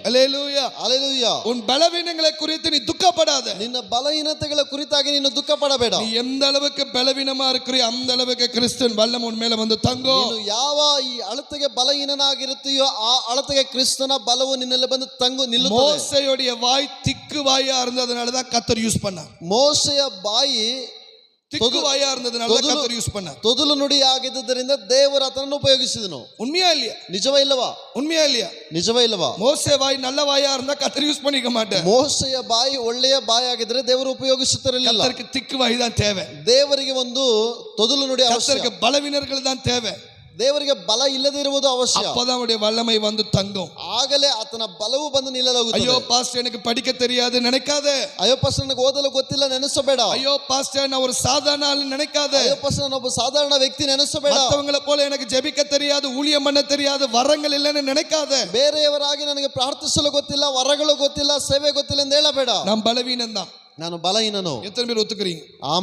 Hallelujah. Hallelujah. உன் பலவீனங்களை குறித்து நீ துக்கப்படாத. ನಿನ್ನ ಬಲಹೀನತೆಗಳ ಕುರಿತಾಗಿ ನೀನು ದುಃಖ ಪಡಬೇಡ. நீ எந்த அளவுக்கு பலவீனமா இருக்கிறியோ அந்த அளவுக்கு கிறிஸ்தன் வல்லமை உன் மேல வந்து தங்கும். ನೀನು ಯಾವ ಈ ಅಳತೆಗೆ ಬಲಹೀನನಾಗಿರುತ್ತೀಯೋ ಆ ಅಳತೆಗೆ ಕ್ರಿಸ್ತನ ಬಲವು ನಿನ್ನಲ್ಲಿ ಬಂದು ತಂಗು ನಿಲ್ಲುತ್ತದೆ. மோசேயுடைய வாய் திக்கு வாயா இருந்ததனால தான் கர்த்தர் யூஸ் பண்ணார். ಮೋಶೆಯ ಬಾಯಿ திக்கு வாயா இருந்ததனால தான் கர்த்தர் யூஸ் பண்ணார். ತೊದಲು ನುಡಿ ಆಗಿದ್ದರಿಂದ ದೇವರು ಅದನ್ನು ಉಪಯೋಗಿಸಿದನು. உண்மையா இல்லையா? ನಿಜವೇ ಇಲ್ಲವಾ? உண்மையா இல்லையா? ನಿಜವೇ ಇಲ್ಲವಾ? மோசே வாய் நல்ல வாயா இருந்தா கர்த்தர் யூஸ் பண்ணிக்க மாட்டார். ಮೋಶೆಯ ಬಾಯಿ ಒಳ್ಳೆಯ ಬಾಯಿ ಆಗಿದ್ರೆ ದೇವರು ಉಪಯೋಗಿಸುತ್ತಿರಲಿಲ್ಲ. கர்த்தருக்கு திக்கு வாய் தான் தேவை. ದೇವರಿಗೆ ಒಂದು ತೊದಲು ನುಡಿ ಅವಶ್ಯಕ. கர்த்தருக்கு பலவீனர்கள் தான் தேவை. ದೇವರಿಗೆ ಬಲ ಇಲ್ಲದೆ ಇರುವುದು ಅವಶ್ಯ. அப்பதான் அவருடைய வல்லமை வந்து தங்கும். ಆಗಲೇ ಆತನ ಬಲವು ಬಂದು ನಿಲ್ಲಲಾಗುತ್ತದೆ. ஐயோ பாஸ்டர் எனக்கு படிக்க தெரியாது நினைக்காத. ಅಯ್ಯೋ ಪಾಸ್ಟರ್ ನನಗೆ ಓದಲು ಗೊತ್ತಿಲ್ಲ ನೆನೆಸಬೇಡ. ஐயோ பாஸ்டர் நான் ஒரு சாதாரண ஆள் நினைக்காத. ಅಯ್ಯೋ ಪಾಸ್ಟರ್ ನಾನು ಒಬ್ಬ ಸಾಧಾರಣ ವ್ಯಕ್ತಿ ನೆನೆಸಬೇಡ. மத்தவங்கள போல எனக்கு ஜெபிக்க தெரியாது, ஊழியம் பண்ண தெரியாது, வரங்கள் இல்லைன்னு நினைக்காத. ಬೇರೆಯವರಾಗಿ ನನಗೆ ಪ್ರಾರ್ಥಿಸಲು ಗೊತ್ತಿಲ್ಲ, ವರಗಳು ಗೊತ್ತಿಲ್ಲ, ಸೇವೆ ಗೊತ್ತಿಲ್ಲ ಎಂದು ಹೇಳಬೇಡ. நான் பலவீனம் தான். ನಾನು ಬಲಹೀನನು. எத்தனை பேர் ஒத்துக்கிறீங்க?